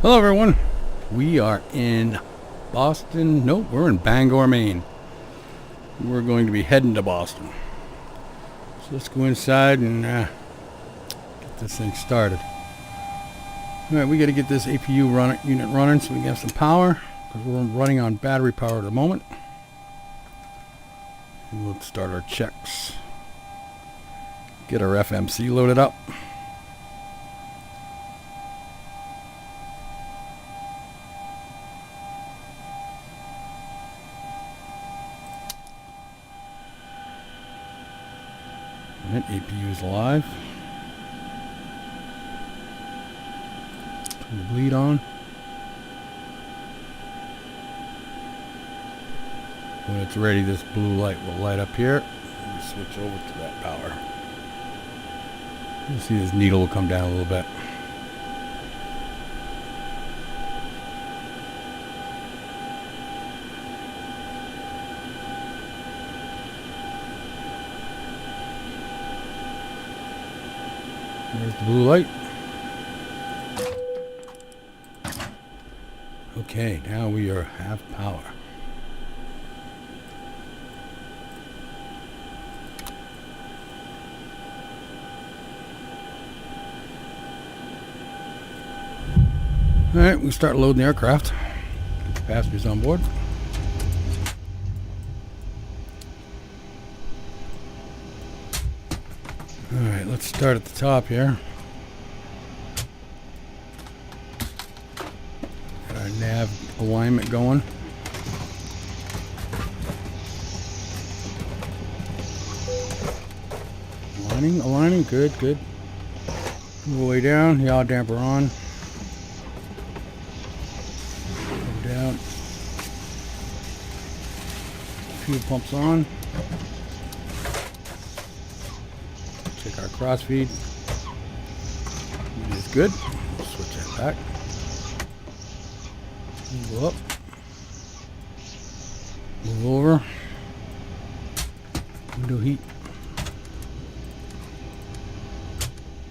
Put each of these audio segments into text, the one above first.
Hello everyone, we are in Boston, nope, we're in Bangor, Maine. We're going to be heading to Boston. So let's go inside and get this thing started. Alright, we got to get this APU unit running so we can have some power, because we're running on battery power at the moment. And we'll start our checks. Get our FMC loaded up. APU is alive. Turn the bleed on. When it's ready, this blue light will light up here. We'll switch over to that power. You'll see this needle will come down a little bit. There's the blue light. Okay, now we have power. Alright, we start loading the aircraft. Get the passengers on board. Alright, let's start at the top here. Got our nav alignment going. Aligning, good. Move the way down, yaw damper on. Go down. Fuel pumps on. Check our cross feed. It is good. We'll switch that back. Move up. Move over. Window heat.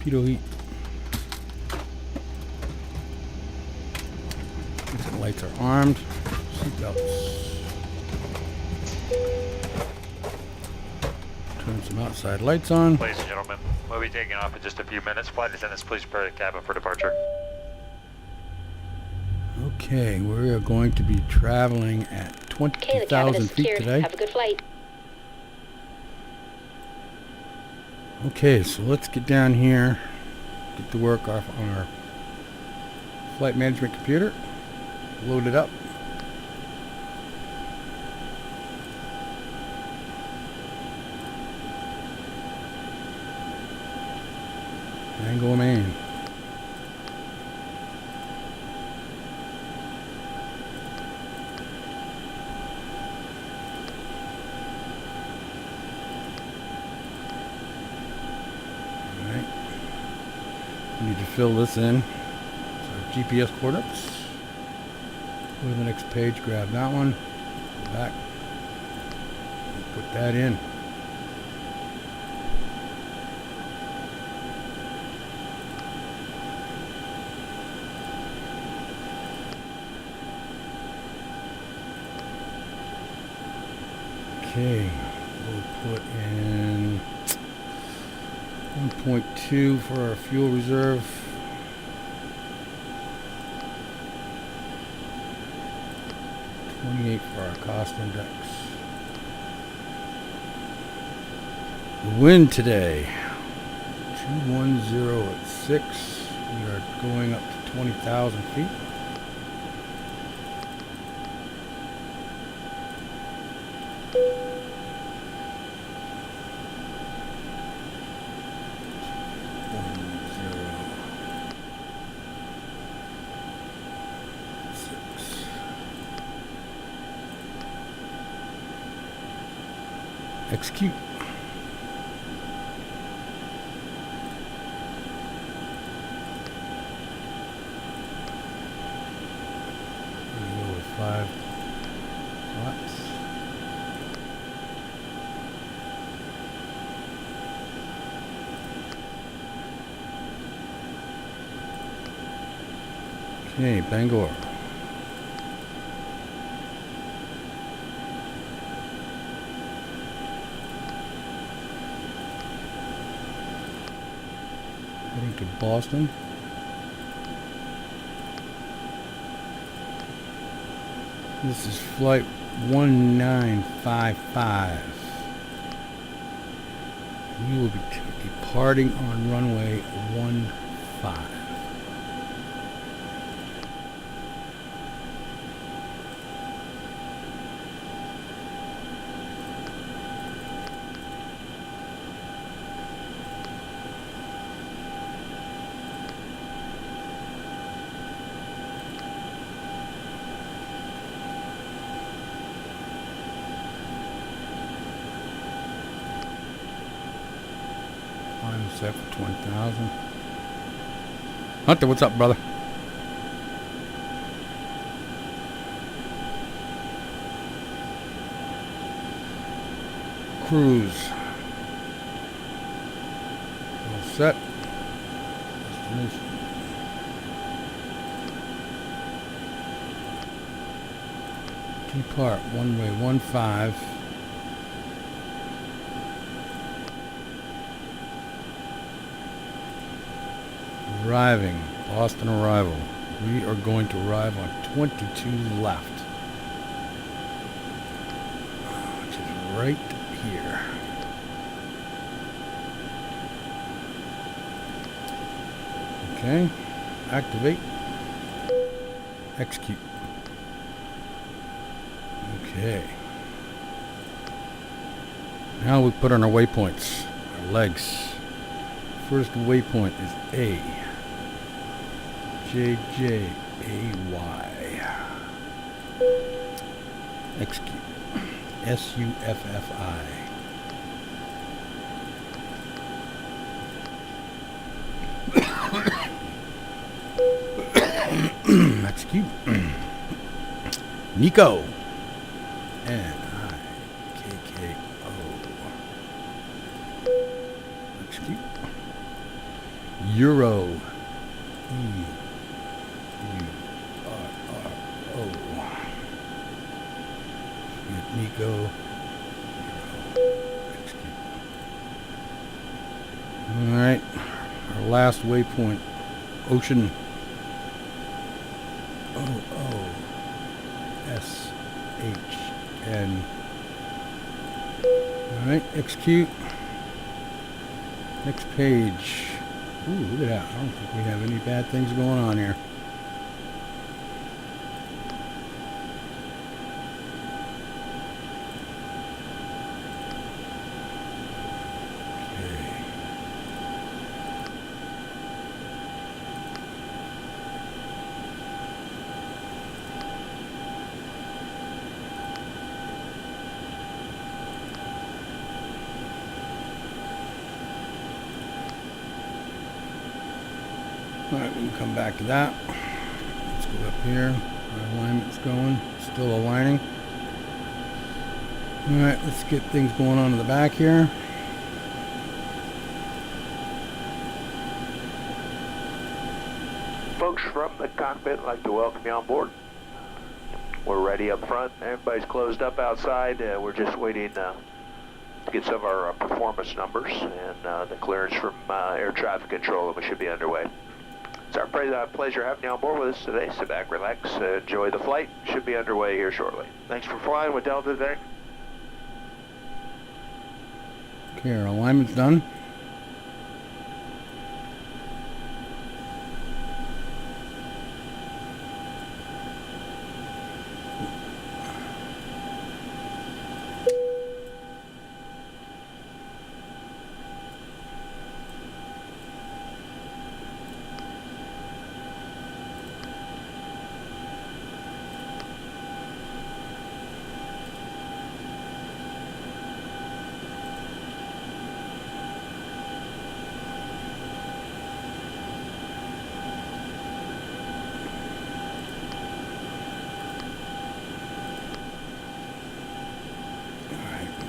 Pitot heat. Exit lights are armed. Seatbelts. Turn some outside lights on. Ladies and gentlemen, we'll be taking off in just a few minutes. Flight attendants, please prepare the cabin for departure. Okay, we are going to be traveling at 20,000 feet today. Have a good flight. Okay, so let's get down here, get to work off on our flight management computer, load it up. Bangor, Maine. Alright. We need to fill this in. So GPS coordinates. Go to the next page, grab that one. Go back. Put that in. Okay, we'll put in 1.2 for our fuel reserve. $28 for our cost index. The wind today, 210 at 6. We are going up to 20,000 feet. Execute. Go with 5 slots. Okay, Bangor. Heading to Boston. This is flight 1955. We will be departing on runway 15. I'm set for 20,000. Hunter, what's up, brother? Cruise. All set. Destination. Depart runway 15. Arriving, Boston arrival. We are going to arrive on 22 left, which is right here. Okay, activate, execute. Okay. Now we put on our waypoints, our legs. First waypoint is A. JJAY. Execute. SUFFI. Execute. Nico. NIKKO. Execute. Euro. EURRO. Nico. Execute. Alright. Our last waypoint. Ocean. OOSHN. Alright, execute. Next page. Ooh, look at that. I don't think we have any bad things going on here. Alright, we can come back to that. Let's go up here. Our alignment's going. Still aligning. Alright, let's get things going on in the back here. Folks from the cockpit, I'd like to welcome you on board. We're ready up front. Everybody's closed up outside. We're just waiting to get some of our performance numbers and the clearance from air traffic control, and we should be underway. It's our pleasure having you on board with us today. Sit back, relax, enjoy the flight. Should be underway here shortly. Thanks for flying with Delta today. Okay, our alignment's done.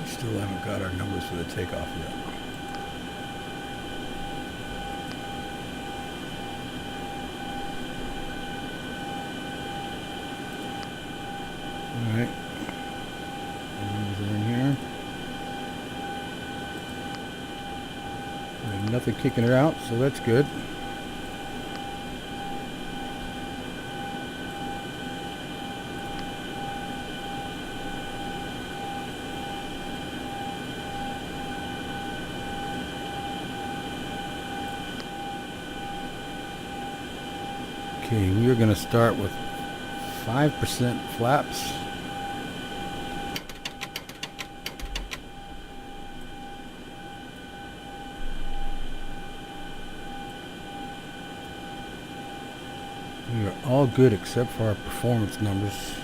Still haven't got our numbers for the takeoff yet. Alright. Numbers are in here. There's nothing kicking her out, so that's good. Okay, we are going to start with 5% flaps. We are all good except for our performance numbers.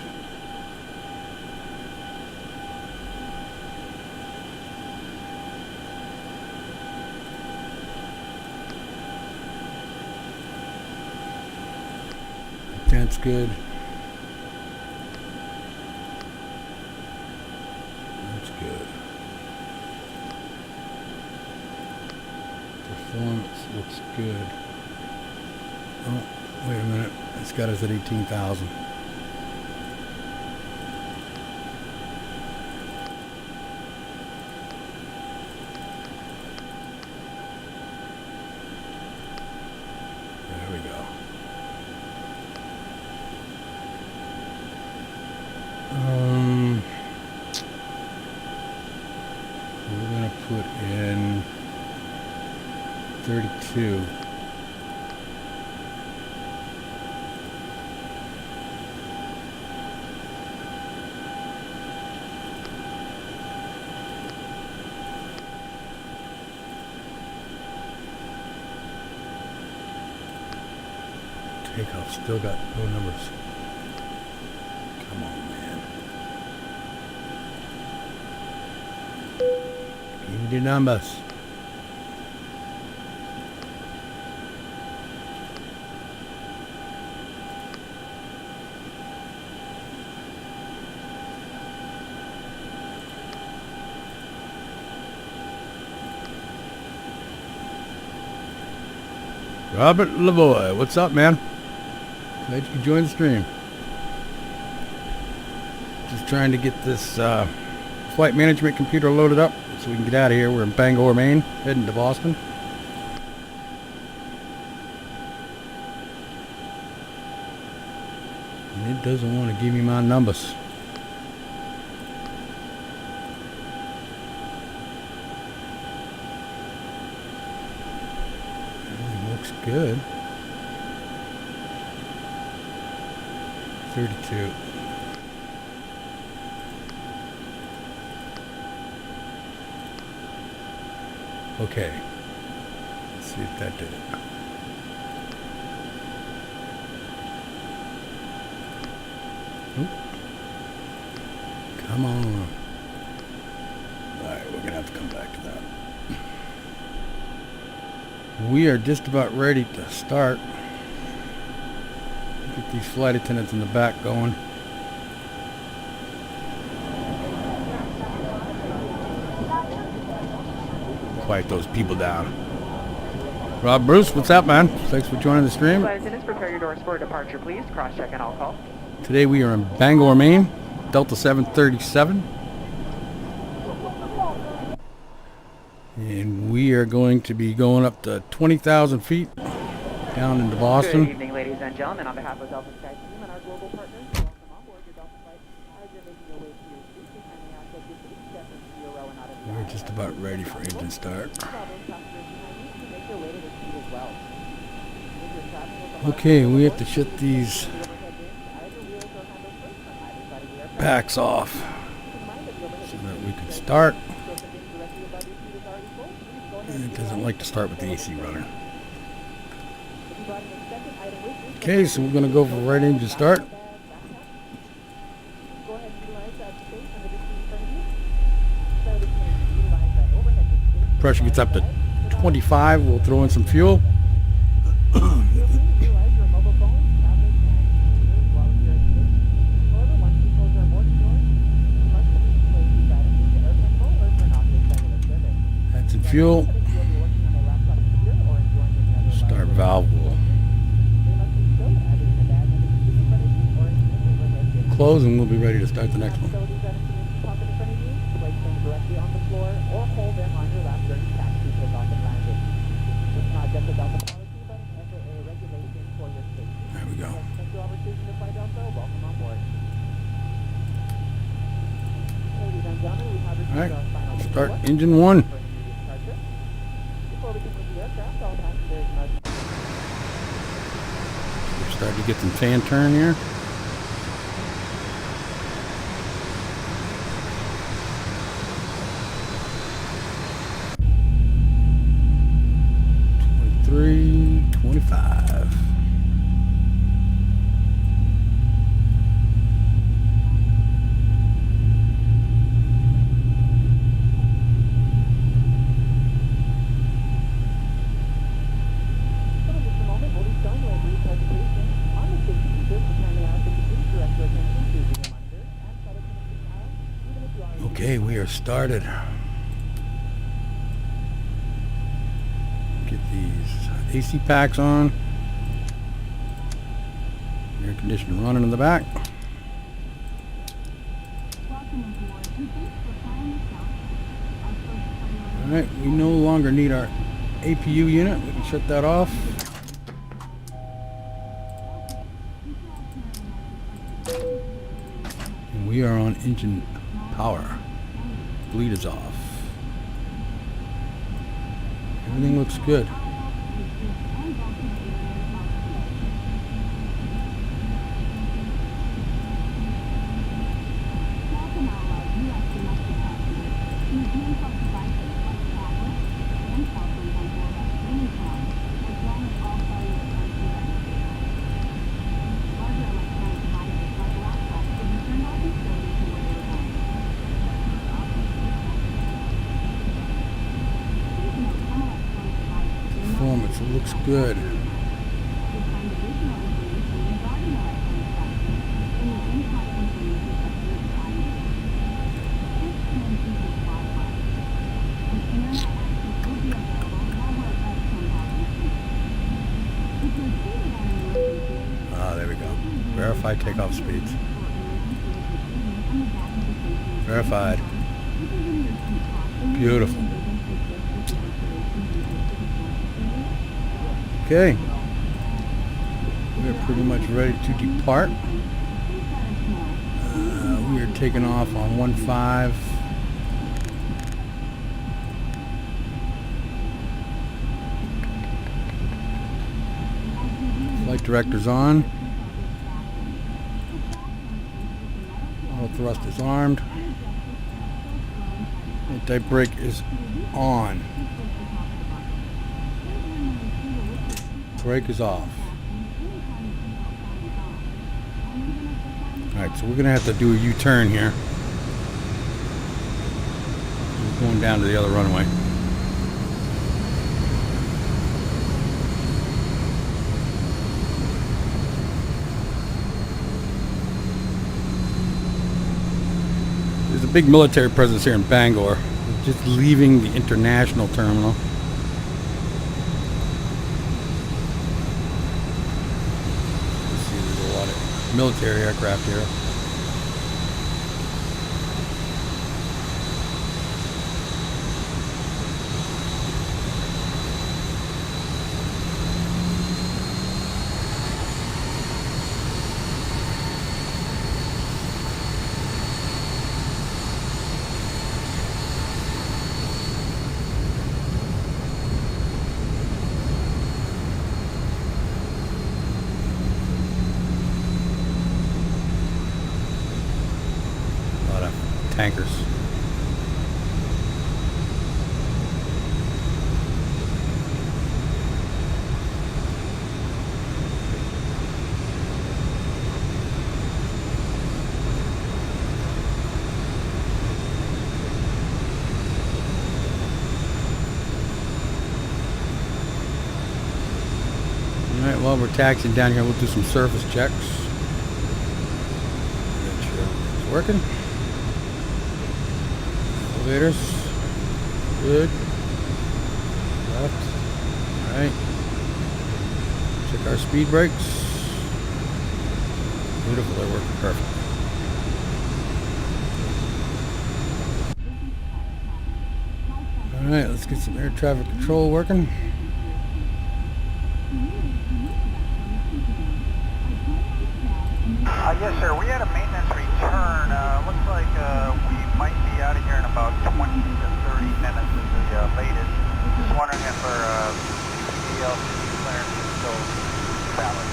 That's good. That's good. Performance looks good. Oh, wait a minute. It's got us at 18,000. There we go. We're going to put in 32. Takeoff still got no numbers. Come on, man. Give me the numbers. Robert Lavoie, what's up, man? Glad you could join the stream. Just trying to get this flight management computer loaded up so we can get out of here. We're in Bangor, Maine, heading to Boston. And it doesn't want to give me my numbers. Looks good. 32. Okay. Let's see if that did it. Oop. Come on. Alright, we're gonna have to come back to that. We are just about ready to start. Get these flight attendants in the back going. Quiet those people down. Rob Bruce, what's up, man? Thanks for joining the stream. Flight attendants, prepare your doors for departure, please. Cross-check and all call. Today we are in Bangor, Maine, Delta 737. And we are going to be going up to 20,000 feet down into Boston. Good evening, ladies and gentlemen. On behalf of Delta Sky Team and our global partners, welcome on board your Delta flight. As you're making your way to your seat, we kindly ask that you please step into your row and out of the We're just about ready for engine start. Okay, we have to shut these backs off so that we can start. And it doesn't like to start with the AC runner. Okay, so we're going to go for right engine start. Pressure gets up to 25. We'll throw in some fuel. Add some fuel. Start valve will close and we'll be ready to start the next one. Facilities that information pocket in front of you, place them directly on the floor or hold them on your lap during taxi, takeoff, and landing. It's not just a Delta policy, but an FAA regulation for your safety. There we go. Thank you all for choosing to fly Delta. Welcome on board. Ladies and gentlemen, we have received All right, our final start report engine 1. for immediate departure. Before we can move the aircraft, all passengers must We're starting to get some fan turn here. Three 25. Okay, we are started. Get these AC packs on. Air conditioning running in the back. Alright, we no longer need our APU unit. We can shut that off. And we are on engine power. Bleed is off. Everything looks good. Performance, it looks good. Ah, there we go. Verify takeoff speeds. Verified. Beautiful. Okay, we're pretty much ready to depart. We are taking off on 1-5. Flight director's on. Auto thrust is armed. Anti-brake is on. Brake is off. Alright, so we're going to have to do a U-turn here. We're going down to the other runway. There's a big military presence here in Bangor. We're just leaving the international terminal. Military aircraft here. Tankers. Alright, while we're taxiing down here, we'll do some surface checks. Make sure it's working. Elevators. Good. Left. Right. Check our speed brakes. Beautiful, they're working perfect. Alright, let's get some air traffic control working. Yes, sir. We had a maintenance return. Looks like we might be out of here in about 20 to 30 minutes at the latest. Just wondering if our PLC clearance is still valid.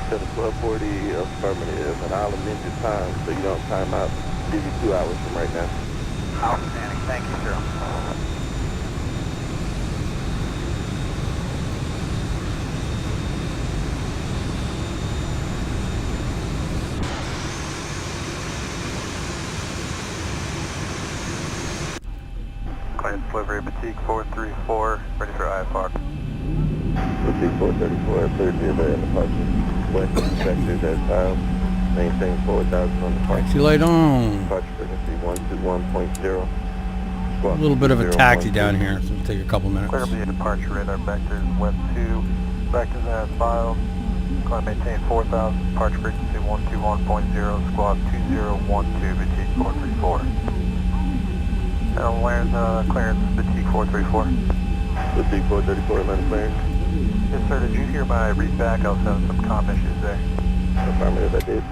To the 1240 affirmative, and I'll amend your time so you don't time out. Give you 2 hours from right now. Outstanding. Thank you, sir. Clearance delivery, Boutique 434, ready for IFR. Boutique 434, clear to the departure. West sectors at time. Maintain 4,000 on departure. Taxi light on. Departure frequency 121.0. A little bit of a taxi down here, so it'll take a couple minutes. Clear via departure radar vectors, west 2, vectors as filed. Climb maintain 4,000, departure frequency 121.0, squawk 2012, Boutique 434. Where's clearance, Boutique 434? Boutique 434, Atlanta clearance. Yes, sir. Did you hear my read back? I was having some comm issues there. Affirmative, I did.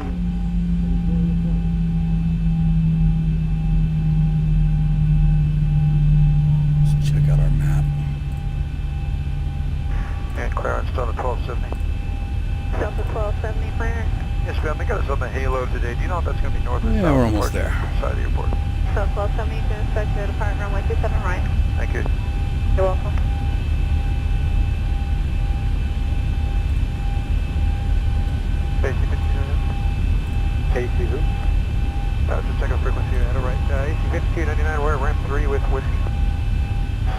Let's check out our map. And clearance Delta 1270. Delta 1270 clearance. Yes, ma'am. They got us on the Halo today. Do you know if that's going to be north or south? Yeah, we're almost there. Side of the airport. Delta 1270 to inspect your departure runway 27 right. Thank you. You're welcome. AC 5299. AC who? Just checking frequency ahead of right. AC 5299, we're at ramp 3 with whiskey.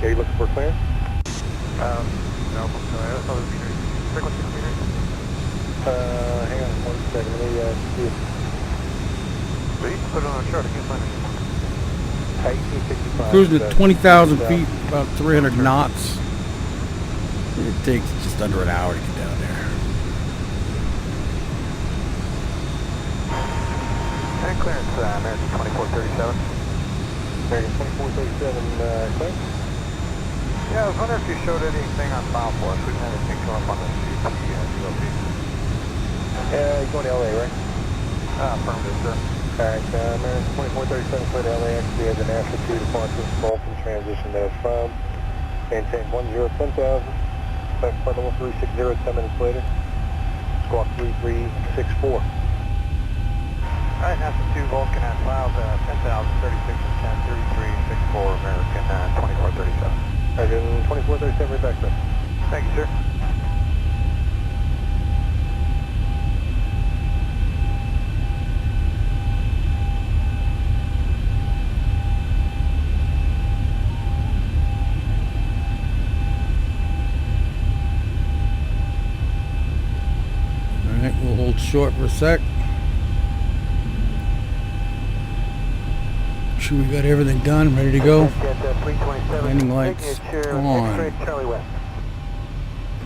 Are you looking for clearance? No, I'm sorry. I saw the meter. Frequency of the meter. Hang on 1 second. Let me see if... So you can put it on a chart. I can't find it. 1865. Cruising at 20,000 feet, about 300 knots. It takes just under an hour to get down there. And clearance, American 2437. American 2437, clearance? Yeah, I was wondering if you showed anything on file for us. We didn't have anything come up on the CP DLP. You're going to LA, right? Affirmative, sir. Alright, American 2437 clear to LAX. We have an altitude departure from transition that is from. Maintain 1010,000. Back flight level 360, 10 minutes later. Squawk 3364. Alright, NASA 2 Vulcan at files 10,036 and 103364 American 2437. American 2437, right back there. Thank you, sir. Alright, we'll hold short for a sec. Sure we got everything done, ready to go. Landing lights on. Charlie West.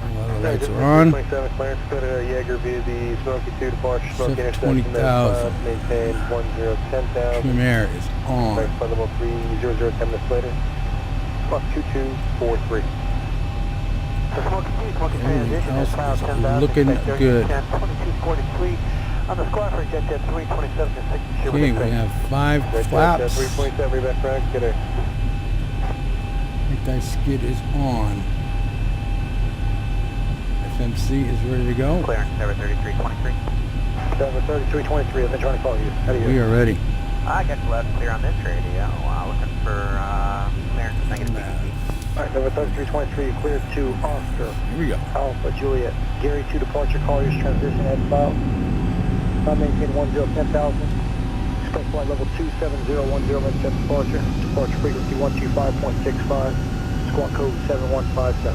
All the lights are on. 27 clearance, go to Jaeger via the Smoky 2 departure, Smoky Set intersection, 20,000. maintain 1010,000. Trim air is Back on. flight level 300, 10 minutes later. Squawk 2243. The Smoky 2, Smoky Everything transition else is filed is 10,000. looking good. 2243 on the squawk for Jet 327 to 60. Okay, we have 5 flaps. 327, back front, get a... Anti-skid is on. FMC is ready to go. Clearance, Tower 3323. Tower 3323, I've been trying to call you. How do you? We are ready. I got you loud and clear on this radio. Looking for clearance of negative PTC. Alright, number 3323, clear to Oscar. Here we go. Alpha Juliet. Gary 2 departure, call your transition at about. I'll maintain 1010,000. Expect flight level 27010, let's set departure. Departure frequency 125.65. Squawk code 7157.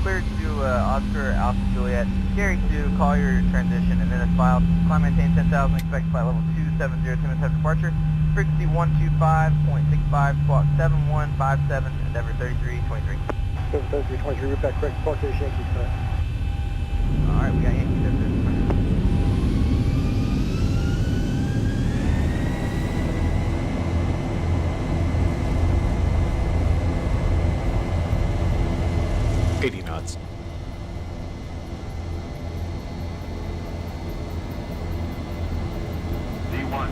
Cleared to Oscar Alpha Juliet. Gary 2, call your transition and then it's filed. Climb maintain 10,000, expect flight level 270, 10 minutes after departure. Frequency 125.65, squawk 7157, Endeavor 3323. 3323, route back correct, departure Yankee Center. Alright, we got Yankee Center.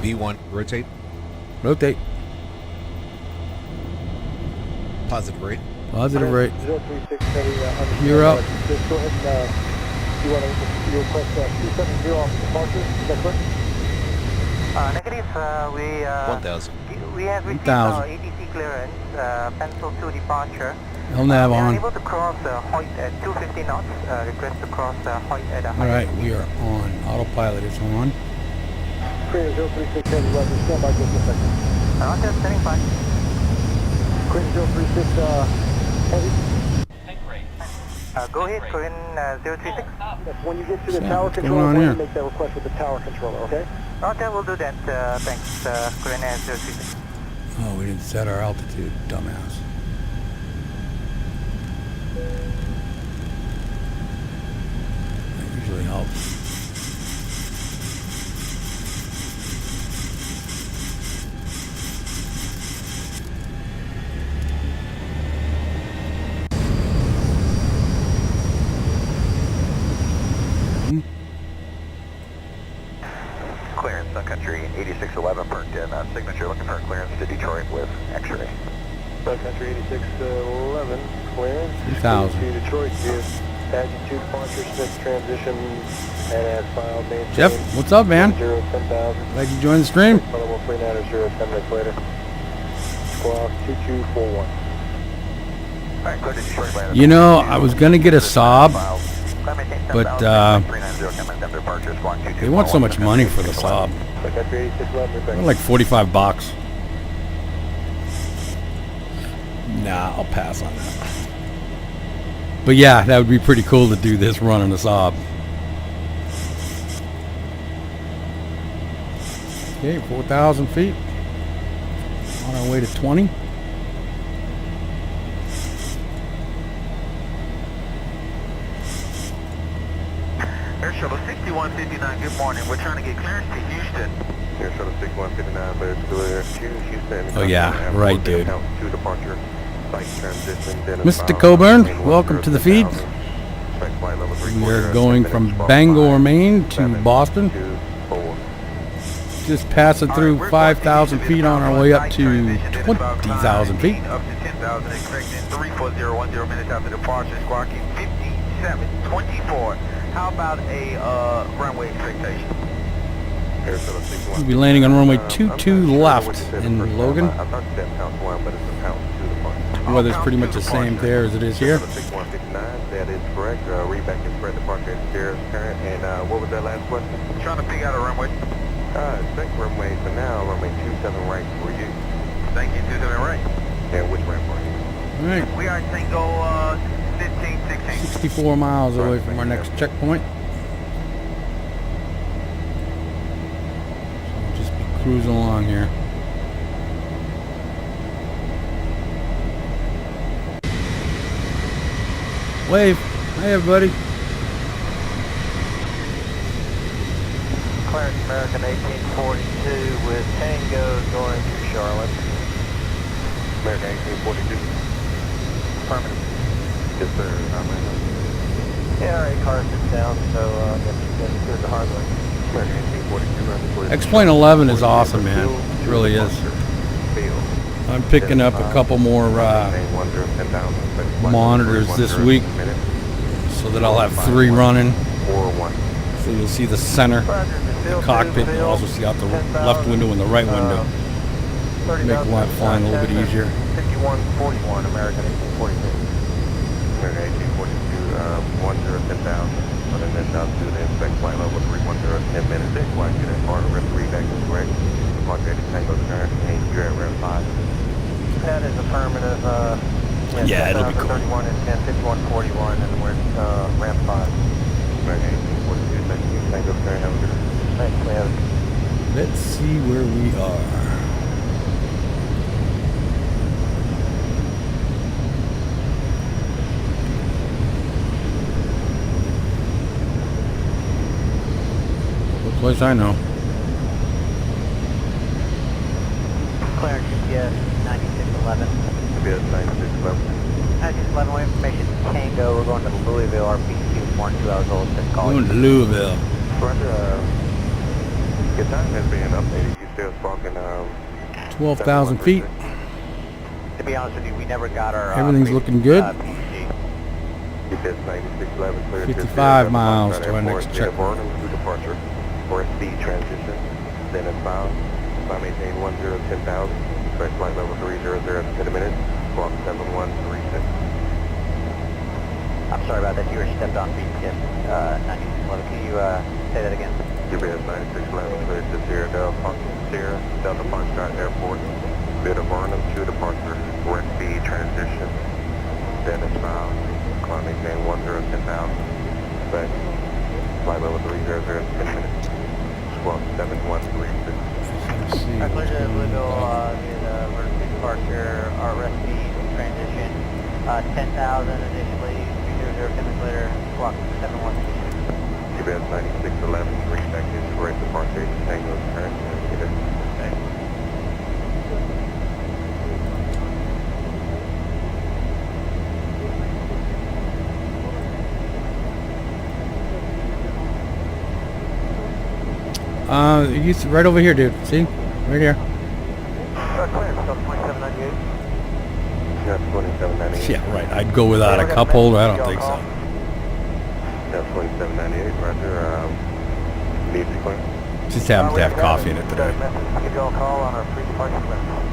V1, rotate. Rotate. Positive rate. Positive rate. 036 Heavy, You're up. Just go ahead and, you want to request 270 off departure, is that correct? Negative, 1,000. we have received 1,000. ATC clearance, pencil to departure. LNAV We are on. able to cross Hoyt at 250 knots. Request to cross Hoyt at 100. Alright, we are on. Autopilot is on. Korea 036 Heavy, Roger, stand by just a second. Roger, standing by. Korea 036 Heavy. Go ahead, Korean 036. Yes, when you get to the Yeah, tower what's going controller, on go ahead here? and make that request with the tower controller, okay? Roger, we'll do that. Thanks, Korean 036. Oh, we didn't set our altitude, dumbass. That usually helps. Clearance, Country 8611 perked in. Signature looking for clearance to Detroit with X-ray. Country 8611, clearance. 2,000. To Detroit, via Pageant 2 departure, Smith transition, and as filed, maintain. Jeff, what's up, man? 010,000. Glad you joined the stream. Level 39 10 minutes later. Squawk 2241. Alright, go to Detroit. Land. You know, I was gonna get a Saab, but they want so much money for the Saab. Country 8611, They're like 45 bucks. Nah, I'll pass on that. But yeah, that would be pretty cool to do this run on a Saab. Okay, 4,000 feet. On our way to 20. Air Shuttle 6159, good morning. We're trying to get clearance to Houston. Air Shuttle 6159, but it's clear to Houston. Oh yeah, right, dude. To departure. Mr. Coburn, welcome to the feed. We are going from Bangor, Maine to Boston. Just passing through 5,000 feet on our way up to 20,000 feet. Up to 10,000, expecting 34010 minutes after departure, squawking 5724. How about a runway expectation? We'll be landing on runway 22 left in Logan. The weather's pretty much the same there as it is here. 6159, that is correct. Read back and spread departure is apparent. And what was that last question? Trying to pick out a runway. Second runway for now, runway 27 right for you. Thank you, 27 right. And which ramp are you? All right, We are Tango 1516. 64 miles away from our next checkpoint. So we'll just be cruising along here. Wave. Hey, everybody. Clarence American 1842 with Tango going to Charlotte. American 1842. Affirmative. Yes, sir. Yeah, our car sits down, so that's good the hard way. American 1842. X-Plane 11 is awesome, man. It really is. I'm picking up a couple more monitors this week so that I'll have 3 running. So you'll see the center, the cockpit, and you'll also see out the left window and the right window. Make flying a little bit easier. 5141, American 1842. American 1842, 10,000. And then up to the inspect flight level 310, 10 minutes. Why get that far? Rest 3 back is correct. Mark ready, Tango turn, and you're at ramp 5. That is affirmative. Yeah, it'll be cool. 31 and 10, 5141, and we're ramp 5. American 1842, thank you. Tango turn, have a good day. Thanks, man. Let's see where we are. What place I know. Clear GPS 9611. GPS 9611. 9611, way information Tango. We're going to Louisville. Our PC 2 hours old. Just call Going to Louisville. Roger, your time has been updated. You still sparking 12,000 feet. To be honest with you, we never got our Everything's looking good. PG. GPS 9611 clear 55 miles to our next check. Burnham to departure for a speed transition. Then inbound. By maintain 10,000. Expect flight level 300 in a minute. Squawk 7136. I'm sorry about that. You were stepped on BTS 9611. Can you say that again? GPS 9611 clear to Sierra Delta Foxtrot Airport. Bit of Burnham to departure for a speed transition. Then inbound. Climb maintain 10,000. Expect flight level 300 in 10 minutes. Squawk 7136. Our pleasure, we'll go via the emergency departure, our rest speed transition, 10,000 initially, 300 10 minutes later, clock 7136. GPS 9611, respected for departure, Tango current, It's right over here, dude. See? Right here. Clear, so 2798. Yeah, 2798. Yeah, right. I'd go without a cup holder. I don't think so. Yeah, 2798, roger. Need to clear. Just happens to have coffee in it today. Give you a call on our pre-departure clearance.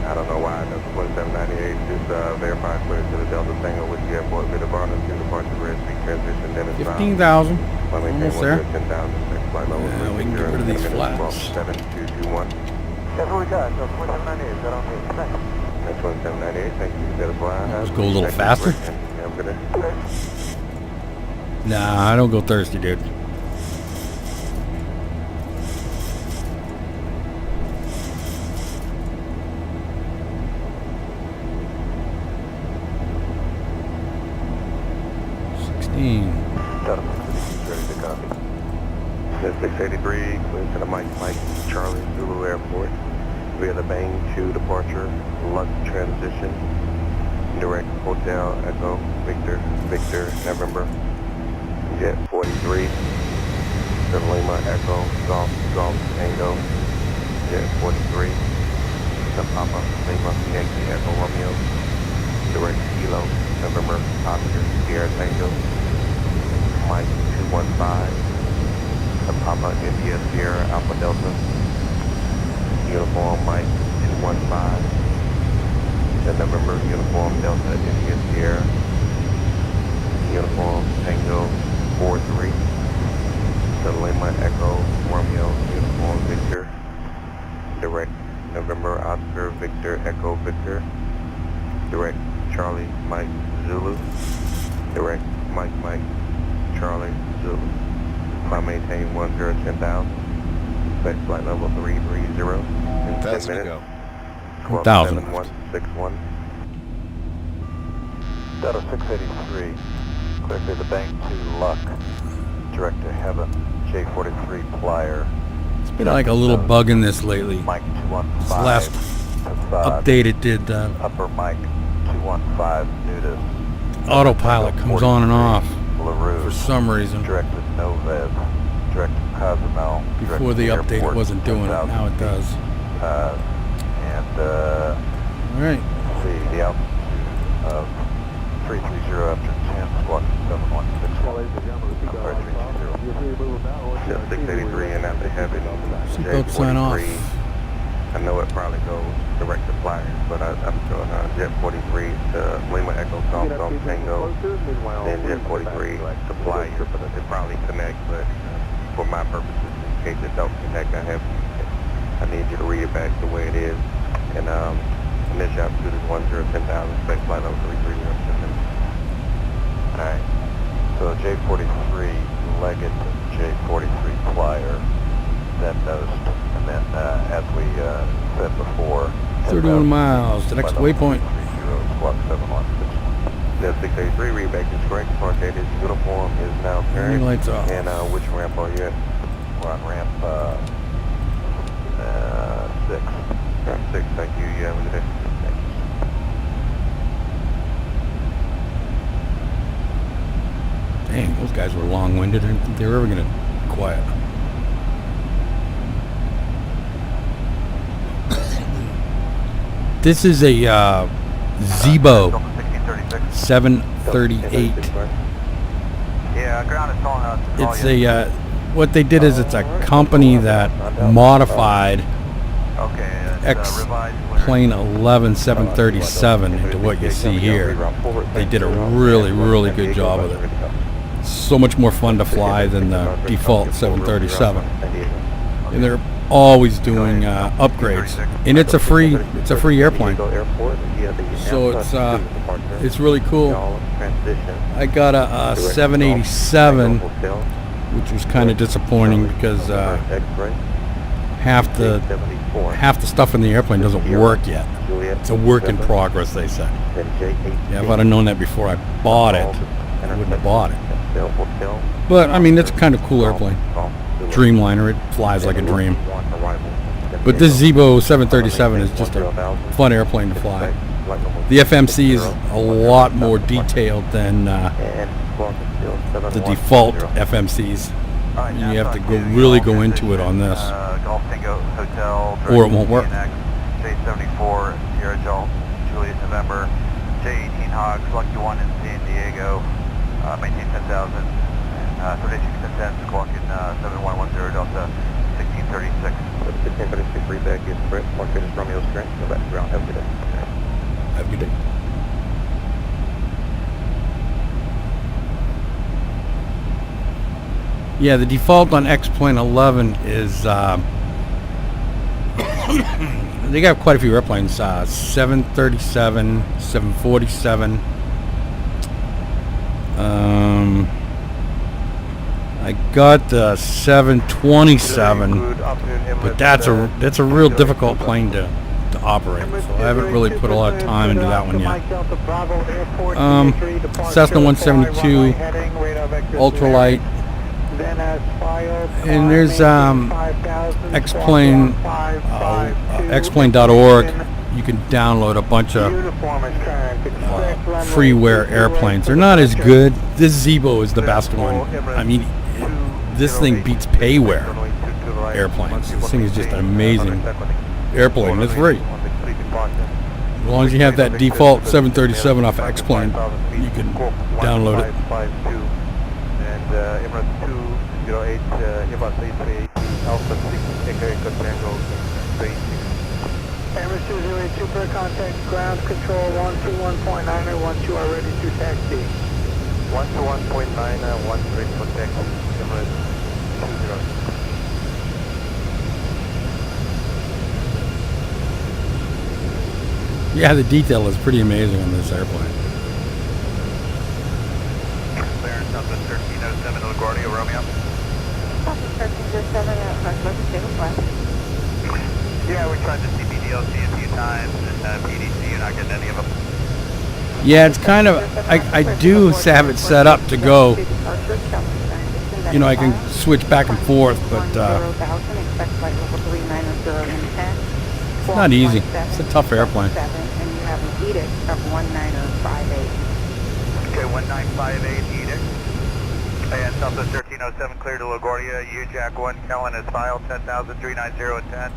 I don't know why that's 2798. Just verify clear to the Delta Tango with the airport. Bit of Burnham to departure for a speed transition. Then it's 15,000. Almost there. 10,000. Yeah, we can get rid of these flaps. 7221. That's what we got, so 2798, is that on me? Thanks. That's 2798. Thank you. Better fly. Let's go a little faster. Yeah, I'm gonna. Nah, I don't go thirsty, dude. Ready to copy. 683, clear to the Mike Charlie Zulu Airport. Via the Bang 2 departure, Lux transition, direct Hotel Echo, Victor, November, Jet 43, to Lima Echo, Golf, Tango, Jet 43, to Papa, Lima, Yankee Echo Romeo, direct Kilo, November, Oscar, Sierra Tango, Mike 215, the Papa India Sierra Alpha Delta, Uniform Mike 215, the November Uniform Delta India Sierra, Uniform Tango 43, the Lima Echo Romeo Uniform Victor, direct November Oscar Victor Echo Victor, direct Charlie Mike Zulu, direct Mike Charlie Zulu. Climb maintain 10,000. Expect flight level 330 in 10 Fast to minutes. go. 127161. Delta 683, clear through the Bank to Luck, direct to Heaven, J43 Plier. It's been like a little bug in this lately. Mike This 215, last update it did, Upper Mike 215, Nudist. autopilot comes on and off LaRue, for some reason. direct to Noved, direct to Cozumel. Before the update it wasn't doing it, now it does. Alright. See the altitude of 330 after 10, squawk 7160. Jet 683 and after heaven. Seatbelt sign off. I know it probably goes direct to flyers, but I'm doing Jet 43 to Lima Echo Golf Tango, then Jet 43 to Flyers. It probably connects, but for my purposes, in case it don't connect, I need you to read it back the way it is. And initial altitude is 10,000, expect flight level 330. Alright, so J43 Leggett, J43 Plier, then Nost, and then as we said before, 31 miles, the next waypoint. 30, squawk 716. Jet 683, read back is correct. Departed uniform is now Turning current. lights off. And which ramp are you at? We're on ramp 6. Ramp 6, thank you. You have a good day. Dang, those guys were long-winded. I didn't think they were ever going to be quiet. This is a Zebo Delta 1636. 738. Yeah, ground is calling us. to call It's you. a what they did is it's a company that modified Okay, X revised clearance. plane 11 737 into what you see here. They did a really, really good job with it. So much more fun to fly than the default 737. And they're always doing upgrades, and it's a free airplane. So it's really cool. I got a 787, which was kind of disappointing because half the stuff in the airplane doesn't work yet. It's a work in progress, they said. Yeah, if I'd have known that before I bought it, I wouldn't have bought it. But I mean, it's a kind of cool airplane. Dreamliner, it flies like a dream. But this Zebo 737 is just a fun airplane to fly. The FMC is a lot more detailed than the default FMCs. And you have to really go into it on this, Golf Tango Hotel, or it won't work. J74, Sierra Juliet, November, J18 Hogs, Lucky 1 in San Diego, maintain 10,000, 3610, squawk in 7110, Delta 1636. 1636, reback is Brett, Market is Romeo Strength, go back to ground, have a good day. Have a good day. Yeah, the default on X-Plane 11 is they got quite a few airplanes, 737, 747. I got the 727, but that's a real difficult plane to operate. So I haven't really put a lot of time into that one yet. Cessna 172, ultralight. And there's xplane.org. You can download a bunch of freeware airplanes. They're not as good. This Zebo is the best one. I mean, this thing beats payware airplanes. This thing is just an amazing airplane. It's free. As long as you have that default 737 off of X-Plane, you can download it. And Emirates 208, Airbus A380, Alpha 6, Echo Tango 36. Emirates 208, super contact ground control 121.9 or 12 are ready to taxi. 121.9, 13 for taxi, Emirates 208. Yeah, the detail is pretty amazing on this airplane. Clearance Delta 1307 to LaGuardia, Romeo. Delta 1307 at Hartford, State West. Yeah, we tried the CPDLC a few times, and PDC, you're not getting any of them. Yeah, it's kind of, I do have it set up to go, you know, I can switch back and forth, but it's not easy. It's a tough airplane. And you have an edict of 1958. Okay, 1958 edict. And Delta 1307 clear to LaGuardia. UJack 1 Kellen is filed 10,390 at 10.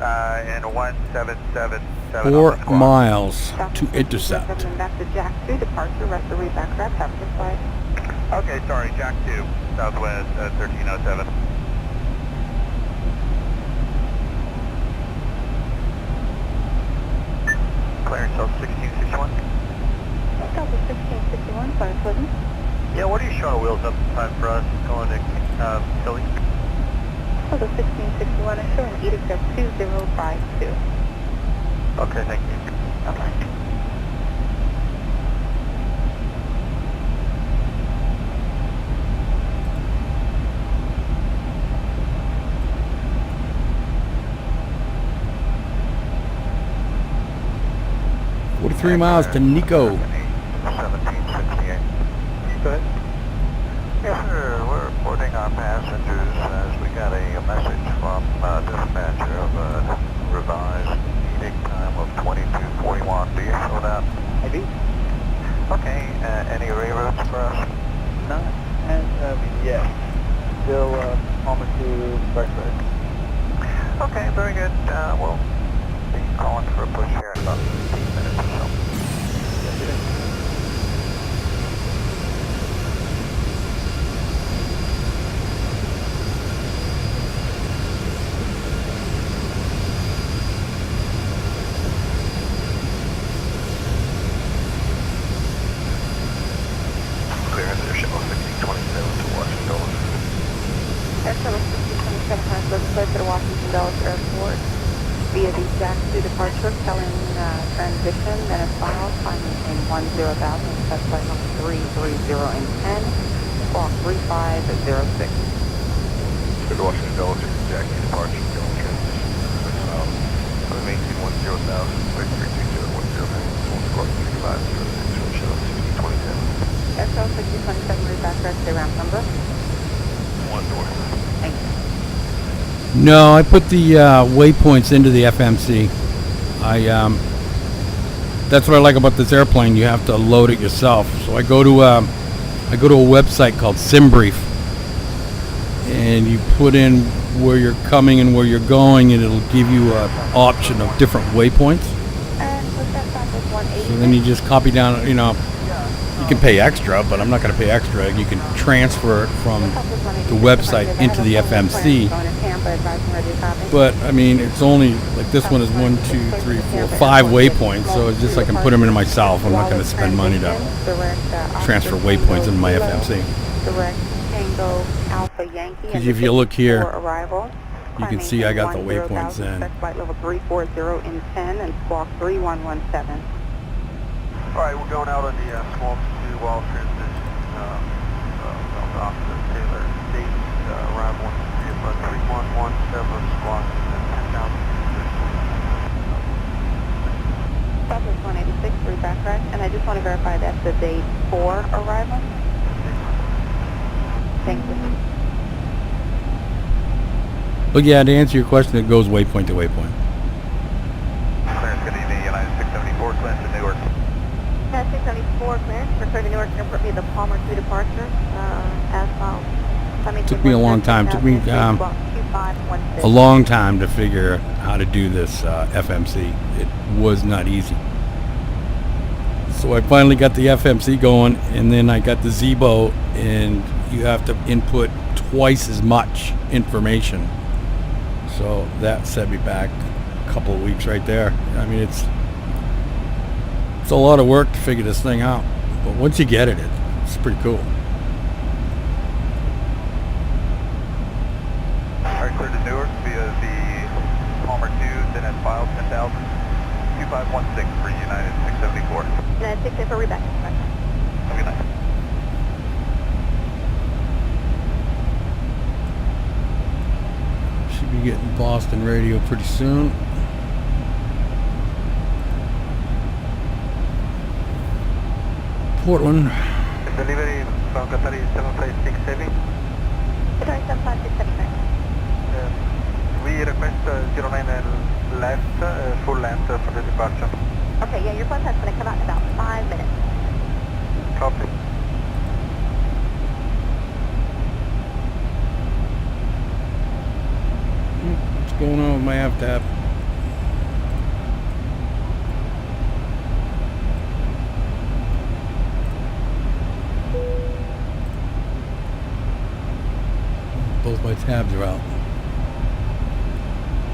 And 1777. 4 miles to intercept. Back to Jack 2, departure, rest of reback wrap, have to fly. Okay, sorry, Jack 2, Southwest 1307. Clearance Delta 1661. Delta 1661, fire pleasant. Yeah, what are you showing wheels up time for us going to Philly? Delta 1661, I show an edict of 2052. Okay, thank you. Okay. Three miles to Nico. 1768. Go ahead. Yes, sir. We're reporting our passengers as we got a message from dispatcher of a revised edict time of 22:41. Do you show that? I do. Okay. Any reroutes for us? Not as of yet. Still almost to Berkeley. Okay, very good. We'll be calling for a push here in about about 15 minutes or so. Clearance air shuttle 1627 to Washington Dulles. Air Shuttle 1627 has been deployed to Washington Dulles Airport via the Jack 2 departure, telling transition, then as follows, climbing in 10,000, set flight number 330 and 10, squawk 3506. To Washington Dulles, Jack 2 departure, going transition. I'm maintain 10,000, flight 32010, squawk 3506, Air Shuttle 1627. Air Shuttle 1627, read back to the ramp number. 1 north. Thank you. No, I put the waypoints into the FMC. That's what I like about this airplane. You have to load it yourself. So I go to a website called SimBrief, and you put in where you're coming and where you're going, and it'll give you an option of different waypoints. And with that time is 180. So then you just copy down. You know, you can pay extra, but I'm not going to pay extra. You can transfer it from the website into the FMC. But I mean, it's only like this one is 1, 2, 3, 4, 5 waypoints, so it's just I can put them in myself. I'm not going to spend money to transfer waypoints into my FMC. Because if you look here, you can see I got the waypoints in. Flight level 340 in 10 and squawk 3117. Alright, we're going out on the small two-wall transition. Off the Taylor State, arrival on 3117, squawk 10,000. Southwest 186, read back right. And I just want to verify that's the day 4 arrival. Thank you. Look, yeah, to answer your question, it goes waypoint to waypoint. Clearance, good evening, United 674, clearance to Newark. United 674, clearance, return to Newark Airport via the Palmer 2 departure, as well. Took me a long time. Took me a long time to figure out how to do this FMC. It was not easy. So I finally got the FMC going, and then I got the Zebo, and you have to input twice as much information. So that set me back a couple of weeks right there. I mean, it's a lot of work to figure this thing out, but once you get it, it's pretty cool. Alright, clear to Newark via the Palmer 2, then at file 10,000, 2516 for United 674. United 674, read back. Have a good night. Should be getting Boston radio pretty soon. Portland. Delivery from Qatari 756 Heavy. Qatari 756 Heavy. We request 09 left, full length for the departure. Okay, yeah, your flight time's going to come out in about 5 minutes. Copy. What's going on with my AFTAP? Both my tabs are out. I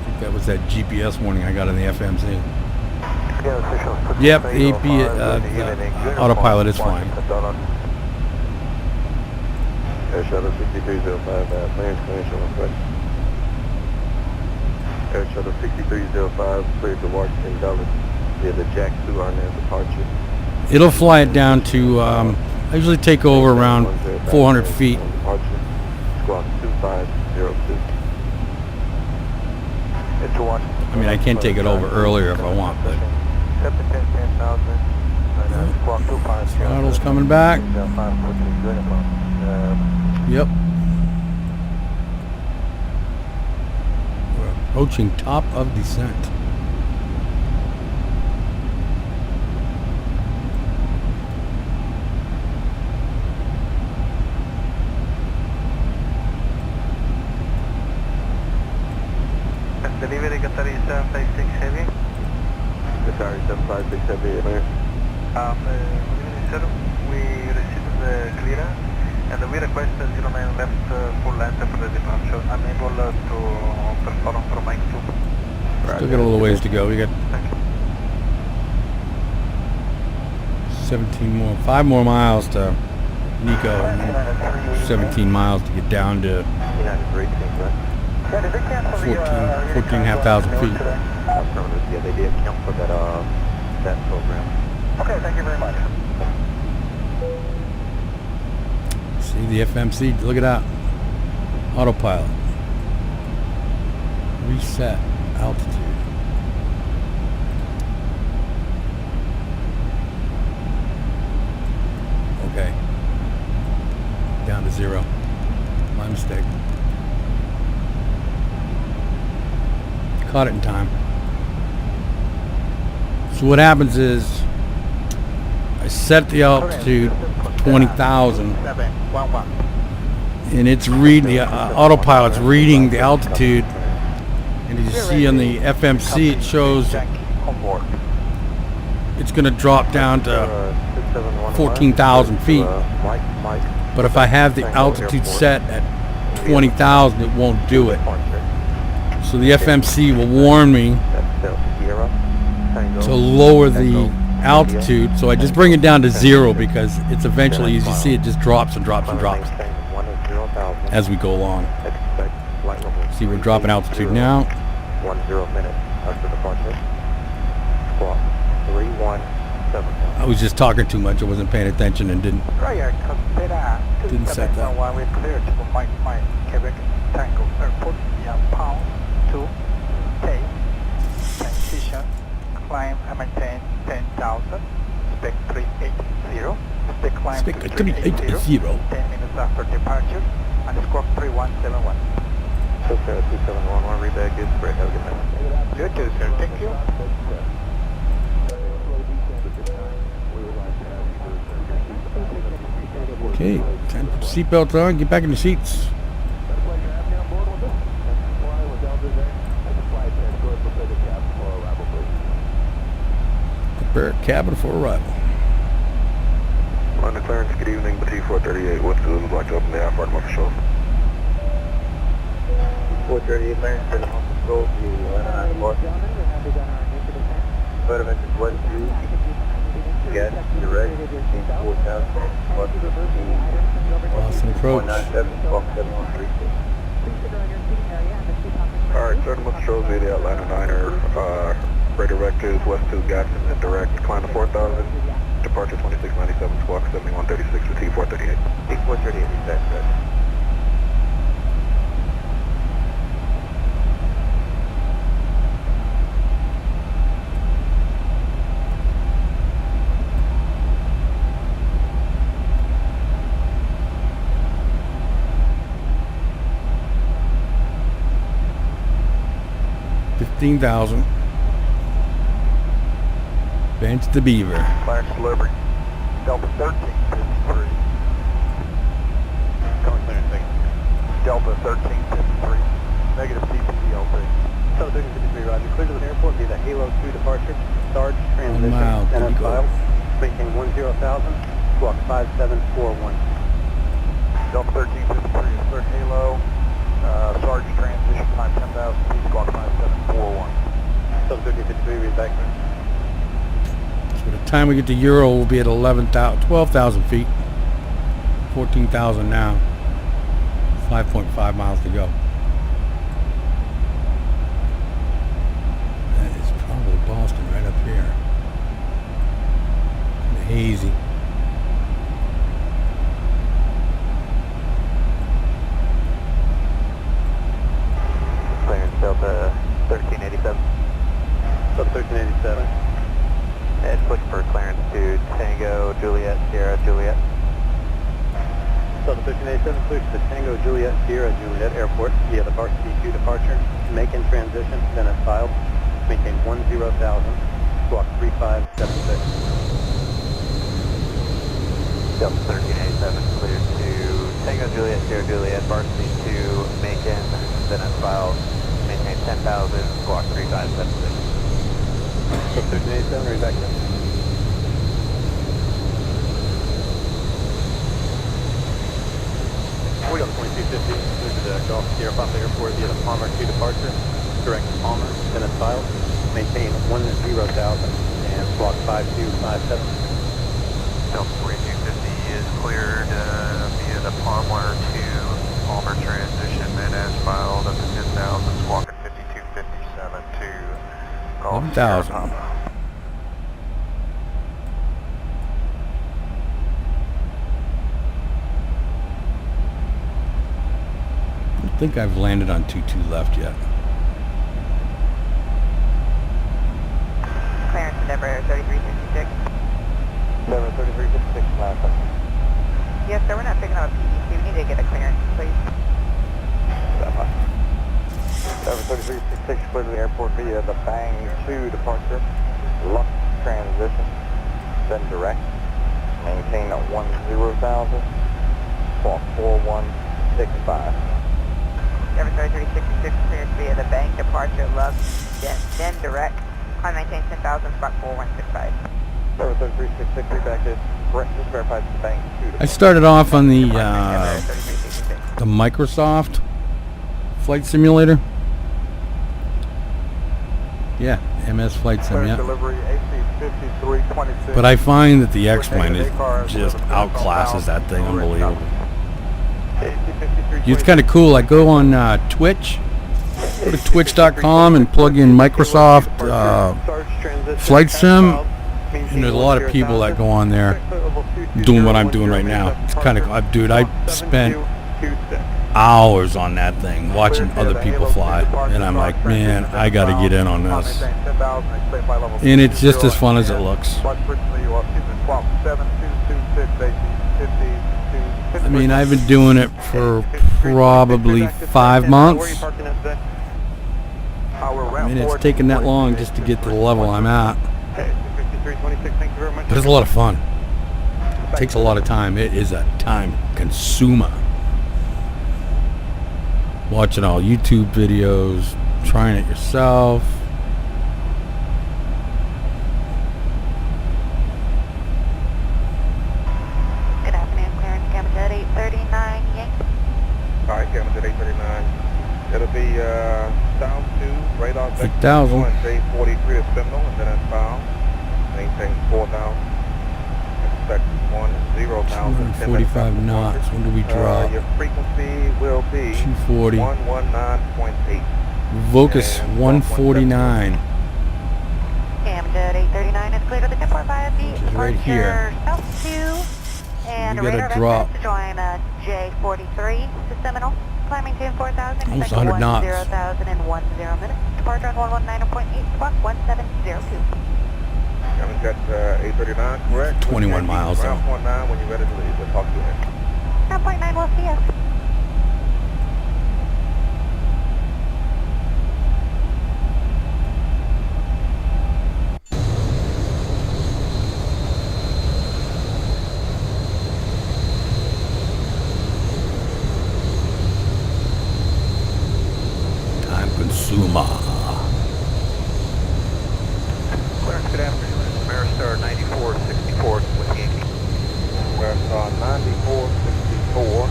think that was that GPS warning I got on the FMC. Yep, the autopilot is flying. Air Shuttle 6305, clearance on request. Air Shuttle 6305, cleared to Washington Dulles via the Jack 2 on their departure. It'll fly it down to, I usually take over around 400 feet. Departure, squawk 2502. It's Washington. I mean, I can take it over earlier if I want, but... Throttle's coming back. Yep. We're approaching top of descent. Delivery Qatari 756 Heavy. Sorry, 75678, man. We received the clearance and we request 09 left full length for the departure. Unable to perform from Mike 2. Still got a little ways to go. We got Thank you. 17 more, 5 more miles to Nico, and then 17 miles to get down to 14,500 feet. Yeah, they did count for that program. Okay, thank you very much. See the FMC, look at that. Autopilot. Reset altitude. Okay. Down to 0. My mistake. Caught it in time. So what happens is I set the altitude 20,000 and it's reading, the autopilot's reading the altitude, and as you see on the FMC it shows it's going to drop down to 14,000 feet, but if I have the altitude set at 20,000 it won't do it. So the FMC will warn me to lower the altitude, so I just bring it down to 0 because it's eventually, as you see, it just drops and drops and drops as we go along. See, we're dropping altitude now. 10 minutes after departure. Squawk 3171. I was just talking too much. I wasn't paying attention and didn't set that. We're clear to Mike Quebec Tango Airport via pound 2 K transition climb and maintain 10,000 spec 380 spec climb Spec 380 10 minutes after departure and squawk 3171. So Sarah 2711, rebag is great. Have a good night. Good, sir. Thank you. Okay, time to put the seatbelt on, get back in the seats. Prepare cabin for arrival. On the clearance, good evening, Petit 438. What's the black open the airport, my show? 438, clearance, to the home control, the north. Vitamin is West 2. Gas, direct, 4,000. Boston approach. 197, Squawk 7136. Alright, certain controls via the Atlanta Niner, redirect is West 2 Gatson and direct, climb to 4,000, departure 2697, Squawk 7136 with T438. T438, exact correct. $15,000. Bench the Beaver. Clarence delivery. Delta 1353. Coming clearance, thank you. Delta 1353. Negative CPDLP. So 1353, Roger. Clear to the airport via the Halo 2 departure. Sarge, 1 transition, mile. NS There you go. file. Maintain 10,000. Squawk 5741. Delta 1353 is third Halo. Sarge transition time 10,000 feet, squawk 5741. So 1353, read back. So by the time we get to Euro, we'll be at 12,000 feet. 14,000 now. 5.5 miles to go. That is probably Boston right up here. Kind of hazy. Clearance Delta 1387. So 1387. And push for clearance to Tango Juliet Sierra Juliet. So 1387, clear to the Tango Juliet Sierra Juliet Airport via the Varsity 2 departure. Make in transition, then as filed. Maintain 10,000. Squawk 3576. Delta 1387 cleared to Tango Juliet Sierra Juliet, Varsity 2, Macon, then as filed, maintain 10,000, squawk 3576. 1387, read back to me. We got 2250, moved to the Gulf Sierra Papa Airport via the Palmer 2 departure, direct to Palmer, Venice Files, maintain 10,000 and block 5257. Delta 4250 is cleared via the Palmer to Palmer transition, and as filed up to 10,000, squawking 5257 to Gulf Sierra 1,000. Papa. I don't think I've landed on 22 left yet. Clearance Endeavor 3356. Endeavor 3356, last time. Yes, sir, we're not picking up a PDC. We need to get a clearance, please. Endeavor 3366, clear to the airport via the Bang 2 departure, Lux transition, then direct, maintain at 10,000, walk 4165. Endeavor 3366 cleared via the bank departure, Love, then direct. Climb maintain 10,000, spot 4165. Endeavor 3366, read back to correct, just verified the Bang 2 I started off on the Endeavor 3366. Microsoft flight simulator. Yeah, MS Flight Sim, yeah. Delivery AC5326. But I find that the X-Plane is just outclasses that thing, unbelievable. It's kind of cool. I go on Twitch, go to twitch.com and plug in Microsoft Flight Sim, and there's a lot of people that go on there doing what I'm doing right now. It's kind of, dude, I spent hours on that thing watching other people fly, and I'm like, man, I got to get in on this. And it's just as fun as it looks. I mean, I've been doing it for probably 5 months. I mean, it's taken that long just to get to the level I'm at. But it's a lot of fun. It takes a lot of time. It is a time consumer. Watching all YouTube videos, trying it yourself. Good afternoon, clearance Camden 839 Yankee. Alright, Camden 839. It'll be down to radar 8,000. J43 to Seminole, and then it's found. Maintain 4,000. Expect 10,000. 245 knots. When do we drop? Your frequency will be 240. 119.8. Vocus 149. Camden 839 is cleared to the depot via the Which is right here. South 2. And We gotta radar drop. vectors to join J43 to Seminole. Climbing to 4,000. Almost expect 100 knots. 10,000 in 10 minutes. Departure on 119.8, squawk 1702. Haven't got 839, correct? 21 miles, though. Ground 19 when you're ready to leave. We'll talk to you then. 9.9, we'll see you. Time consumer. Clarence, good afternoon. It's Maristar 9464 with Yankee. Maristar 9464.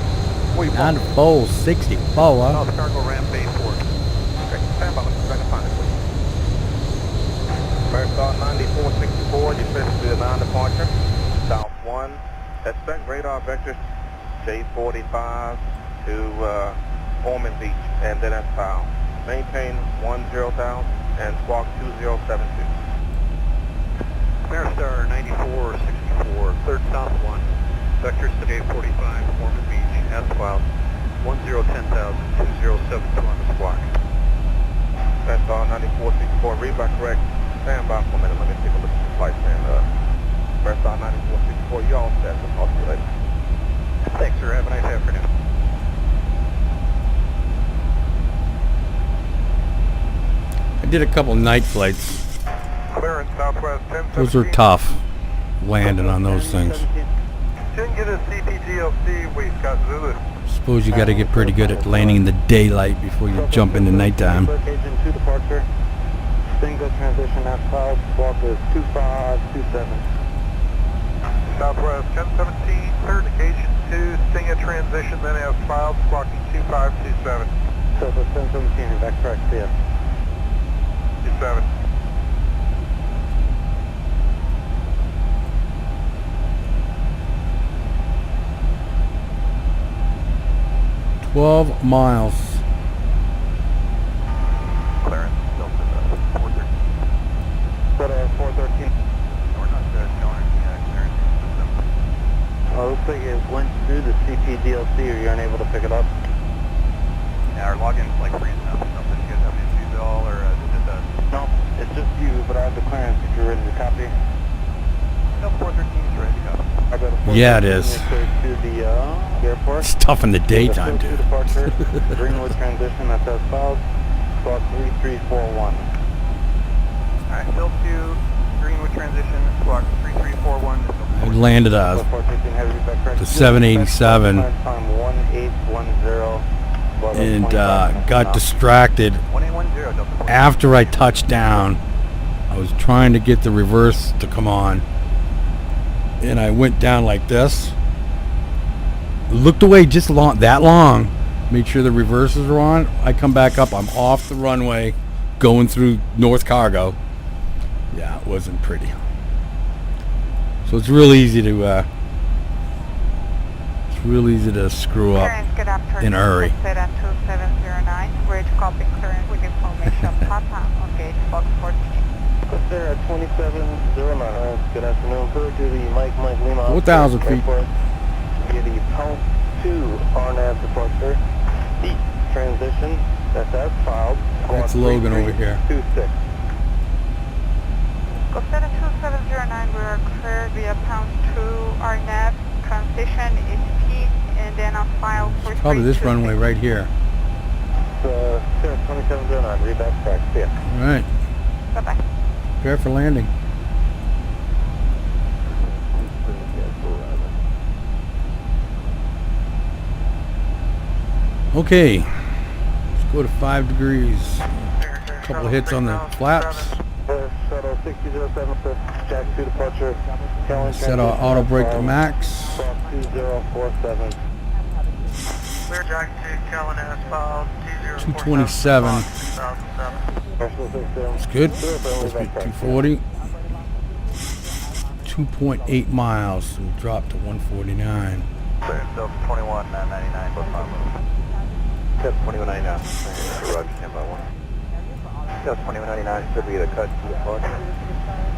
Where you parked? 9464. South Cargo Ramp Bay 4. Okay, stand by. Let's try to find it, please. Maristar 9464, you finished the non-departure. South 1. Expect radar vectors J45 to Ormond Beach, and then that's found. Maintain 10,000 and squawk 2072. Maristar 9464, third south 1, vectors to J45, Ormond Beach, as filed, 1010,000, 2072 on the squawk. Maristar 9464, read by correct, stand by for a minute, let me take a look at the flight plan. Maristar 9464, you all set, we'll talk to you later. Thanks, sir, have a nice afternoon. I did a couple night flights. Clearance, Southwest 1017. Those are tough, landing on those things. Shouldn't get a CPGLC, we got Zulu. Suppose you got to get pretty good at landing in the daylight before you jump into nighttime. Location 2 departure, Single transition as filed. Squawk is 2527. Southwest 1017, third occasion 2, Stinger transition, then as filed, squawking 2527. Southwest 1017, back track clear. 27. miles. Clearance, Delta 413. What 413? We're not showing clearance system. Looks like it went through the CPDLC or you're unable to pick it up. Yeah, our login's like freezing up or something. You guys have any issues at all, or is it just us? No, it's just you, but I have the clearance if you're ready to copy. Delta 413 is ready to go. I got a Yeah, it is. To the airport. It's tough in the daytime, dude. Departure, Greenwood transition, that's as filed. Squawk 3341. Alright, Bill 2, Greenwood transition, squawk 3341. I landed the 787 and got distracted. 1810, Delta 4. After I touched down, I was trying to get the reverse to come on, and I went down like this, looked away just that long, made sure the reverses were on. I come back up, I'm off the runway going through North Cargo. Yeah, it wasn't pretty. So it's real easy to screw up Clearance, good afternoon. in a hurry. Sedan 2709, bridge copy clearance with information Papa on gate box 14. Sarah 2709, good afternoon. Clear to the Mike Lima 4,000 feet. Airport via the Pound 2 RNAV departure. Deep transition, that's as filed. That's Logan over here. 26. Costa 2709, we are clear via pound 2 RNAV. Transition is peak and then on file for Probably this 326. runway right here. Sarah 2709, read back track, see ya. All right, Bye-bye. prepare for landing. Okay, let's go to 5 degrees. Couple of hits on the flaps. Shuttle 6007, Jack 2 departure. Set our auto brake to max. 2047. Clear Jack 2, Kellen as filed, 227. 2007. That's good. Let's get 240. 2.8 miles. So we'll drop to 149. Clearance, Delta 2199, plus 5 minutes. Delta 2199, Roger, stand by 1. Delta 2199 should be the cut to the departure.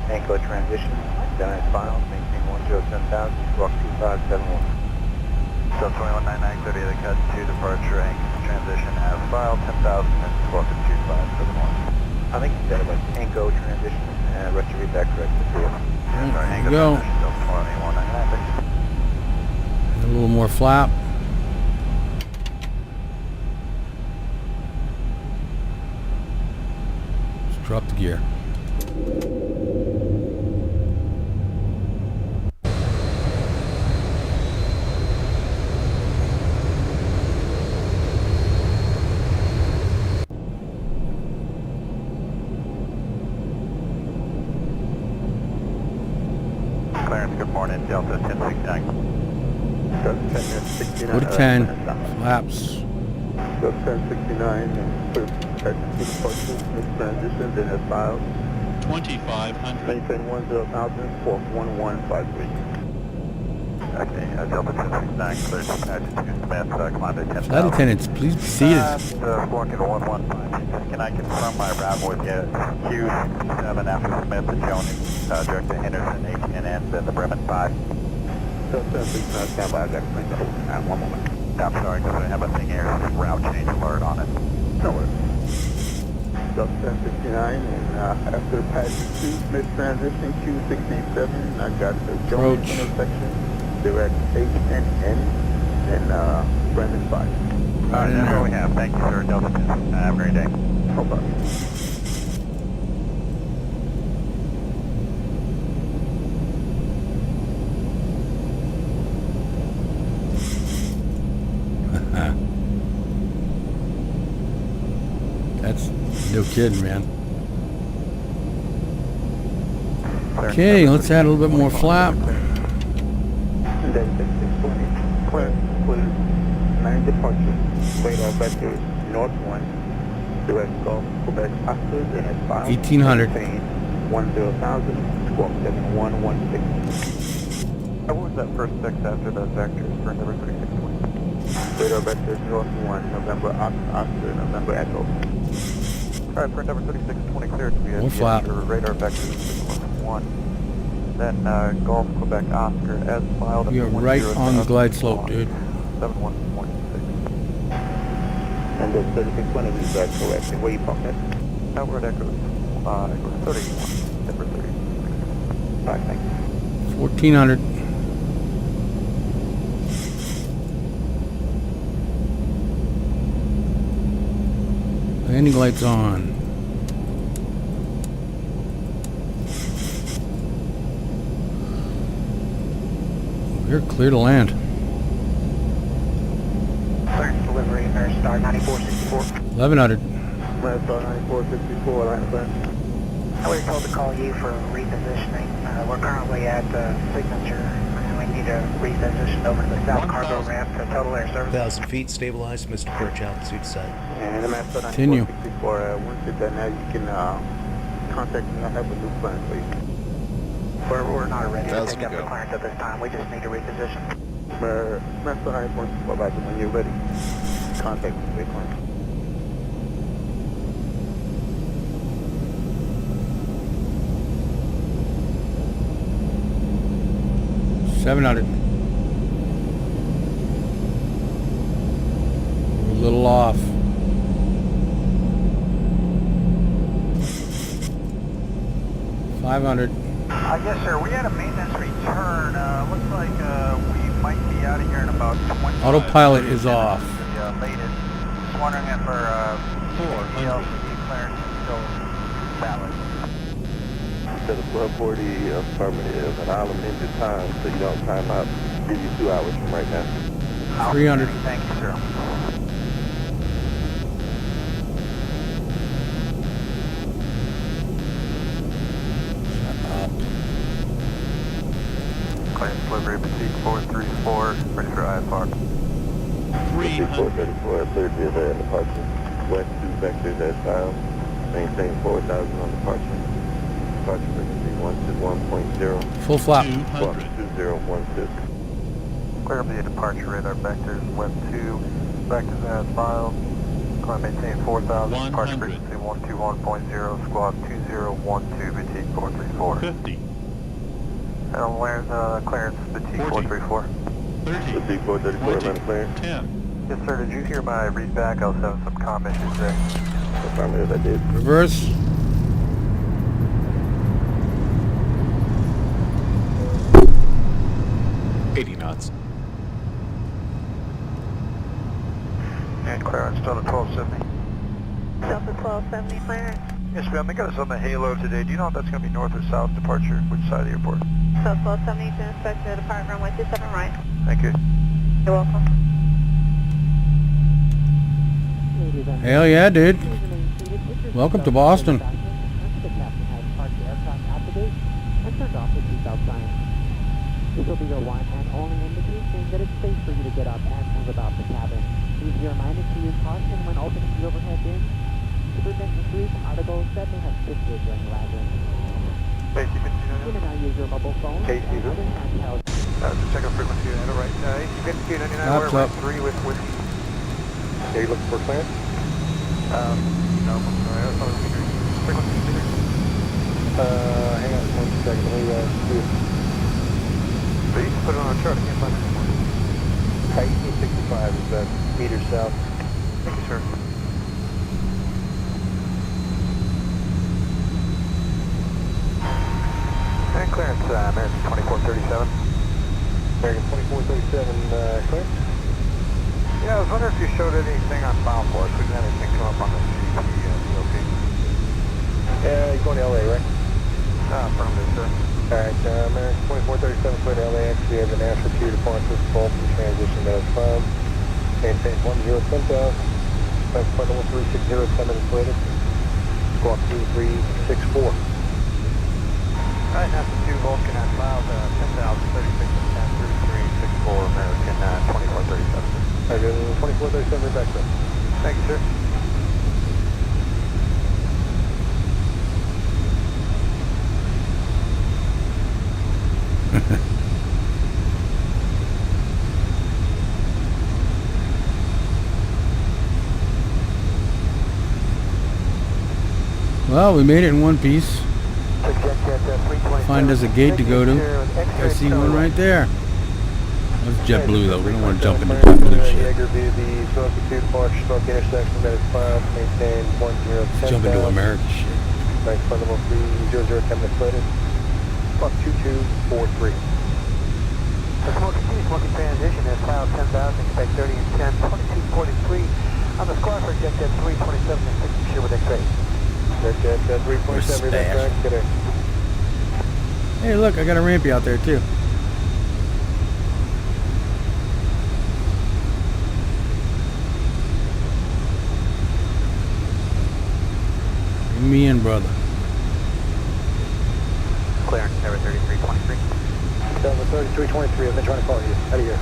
Anchor transition, then as filed, maintain 1010,000, squawk 2571. Delta 2199 should be the cut to departure, anchor transition as filed, 10,000, and squawk 2571. I think you said it was Anchor transition, and let's read that correctly for you. Sorry, Anchor go. transition, Delta 2199, thank you. A little more flap. Let's drop the gear. Clarence, good morning, Delta 1069. Go to 10. Flaps. Go 1069 and put at departure, transition, then as filed. 2500. Maintain 10,000, squawk 1153. Okay, Delta 1069, clear to Attitude Smith, climb to 10,000. Flight attendants, please be seated. Squawking 115. Can I confirm my arrival with you? Q7 after Smith and Jones, direct to Henderson, HNN, then the Bremen 5. Delta 1069, stand by, Jack, please hold. One moment. I'm sorry, because I have a thing here, route change alert on it. No worries. Delta 1069, and after passing 2, Smith transition, Q67, I got the Jones Approach. intersection, direct HNN, and Bremen 5. Right in That's there. all we have. Thank you, sir. Delta 10. Have a great day. Hold on. That's no kidding, man. Okay, let's add a little bit more flap. Delta 620, clear, clear, 9 departure, radar vectors north 1, direct Gulf, Quebec, Oscar, and 5. 1800. 10,000, squawk 7116. What was that first text after the vectors for number 3620? Radar vectors north 1, November, Oscar, November, Echo. Alright, for number 3620 cleared to be More flap. your radar vectors 1. Then Gulf, Quebec, Oscar, as filed. We are right on the glide slope, dude. 7116. And the 3620 is correct. Where you parked at? Outward Echo 31, number 36. Alright, thank you. 1400. Landing lights on. We're clear to land. Clear delivery, Star 9464. 1100. Star 9464, Atlanta clear. I was told to call you for repositioning. We're currently at Signature, and we need to reposition over to the south cargo ramp for total air service. 1,000 feet, stabilized, Mr. Perch, altitude set. And I'm at Star Continue. 9464. Once you're done now, you can contact me. I have a new plan for you. We're not ready to 1,000 pick up to the go. clearance at this time. We just need to reposition. Master 9.4, when you're ready, contact me. Wait for me. 700. We're a little off. $500. Yes, sir. We had a maintenance return. Looks like we might be out of here in about 20. Autopilot is off. The latest. Just wondering if our LCD clearance is still valid. Instead of 1240 affirmative, and I'll amend your time so you don't time out. Give you 2 hours from right now. 300. Thank you, sir. Clearance delivery, Boutique 434, ready for IFR. 300. 434, cleared via the departure. West 2 vectors as filed. Maintain 4,000 on departure. Departure frequency 121.0. Full flap. 200. 2012. Clear via departure radar vectors, West 2 vectors as filed. Climb maintain 4,000. Departure 100. frequency 121.0. Squawk 2012, Boutique 434. 50. And where's clearance, Boutique 40. 434? 30. Boutique 434, 20. run clear. 10. Yes, sir. Did you hear my read back? I was having some comm issues there. Affirmative, I did. Reverse. knots. And clearance Delta 1270. Delta 1270 clearance. Yes, ma'am. They got us on the Halo today. Do you know if that's going to be north or south departure? Which side of the airport? So 1270 to inspect the depart runway 27 right. Thank you. You're welcome. Hell yeah, dude. Welcome to Boston. This will be your one and only indication that it's safe for you to get up and move about the cabin. Please be reminded to use caution when opening the overhead bins to prevent injuries from articles that may have shifted during landing. Casey, You may now use your mobile phone Casey, and other handheld. just check out frequency on the right. 5299, Laps we're up. 3 with whiskey. Are you looking for clearance? No, I'm sorry. I thought it was frequency meter. Hang on 1 second. Let me see it. So you can put it on a chart. I can't find it anymore. 1865 is that meter south. Thank you, sir. And clearance, American 2437. American 2437, clearance? Yeah, I was wondering if you showed anything on bound for us. We didn't have anything come up on the DOP. Yeah, you're going to LA, right? Affirmative, sir. Alright, American 2437 clear to LAX. We have an Astro 2 departure, full from transition to FUM. Maintain 1010,000. Flight point 1360, 10 minutes later. Squawk 2364. Alright, now Vulcan at cloud, 10,000, 36 and 10, 33, 64, American, 2437. American 2437, back sir. Thank you, sir. Well, we made it in one piece. Find us a gate to go to. I see one right there. That's JetBlue though. We don't want to jump into JetBlue shit. Let's jump into America shit. Thanks, flight level 300, 10 minutes later. Plus 2243. Smoking transition is cloud 10,000, expect 30 and 10, 2243. On the squad for jet 327 and 60 share with X-ray. Jet 327, that's correct. Hey, look, I got a rampy out there too. Bring me in, brother. Clearance, Tower 3323. Tower 3323, I've been trying to call you. Out of here.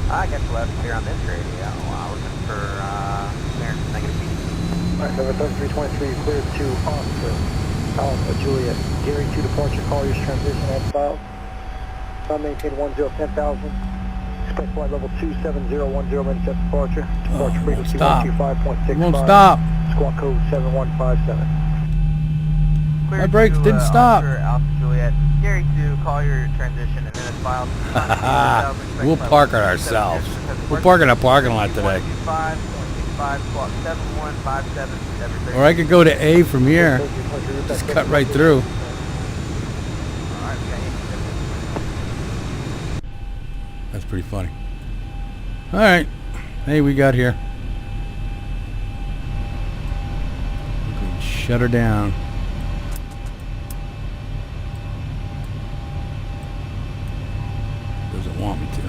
I got you left here on this radio. Looking for clearance negative feet. Alright, Tower 3323, cleared to Oscar, Alpha, Juliet, Gary 2 departure, call your transition as filed. Sun maintain 10,000. Expect flight level 27010, minutes at departure. Departure frequency 125.65. Won't stop. Squawk code 7157. My brakes didn't stop. Alpha Juliet, Gary 2, call your transition and then it's filed. We'll park it ourselves. We'll park in a parking lot today. 125.65, squawk 7157. Or I could go to A from here. Just cut right through. That's pretty funny. Alright. Hey, we got here. We can shut her down. Doesn't want me to.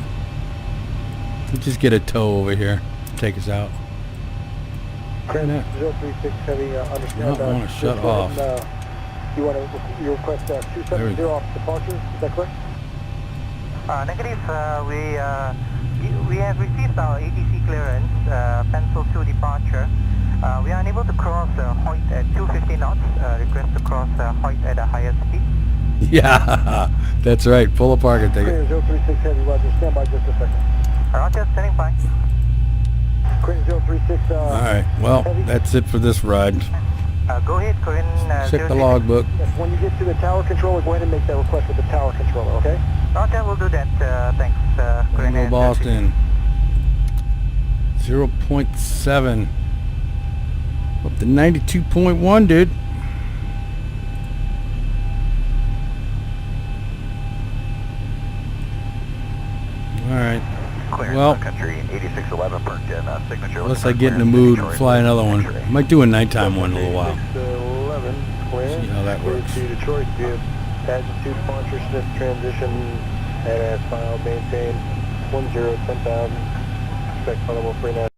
We'll just get a tow over here. Take us out. 036 heavy, understand. I don't want to shut off. You request 270 off departure, is that correct? Negative, we have received our ATC clearance, pencil 2 departure. We are unable to cross Hoyt at 250 knots, request to cross Hoyt at a higher speed. Yeah, that's right. Pull apart and take it. 036 heavy, Roger, stand by just a second. Roger, standing by. Crane 036, Alright, well, heavy. that's it for this ride. Go ahead, Corinne. Check the logbook. Yes, when you get to the tower controller, go ahead and make that request with the tower controller, okay? Roger, we'll do that. Thanks, Corinne. Bango, Boston. 0.7. Up to 92.1, dude. Alright. Well, country 8611 parked in signature. unless I get in the mood and fly another one. I might do a nighttime one in a little while. 11, See how that works. To Detroit, we have attitude departure, Smith transition, and as filed, maintain 10,000. Expect level 39.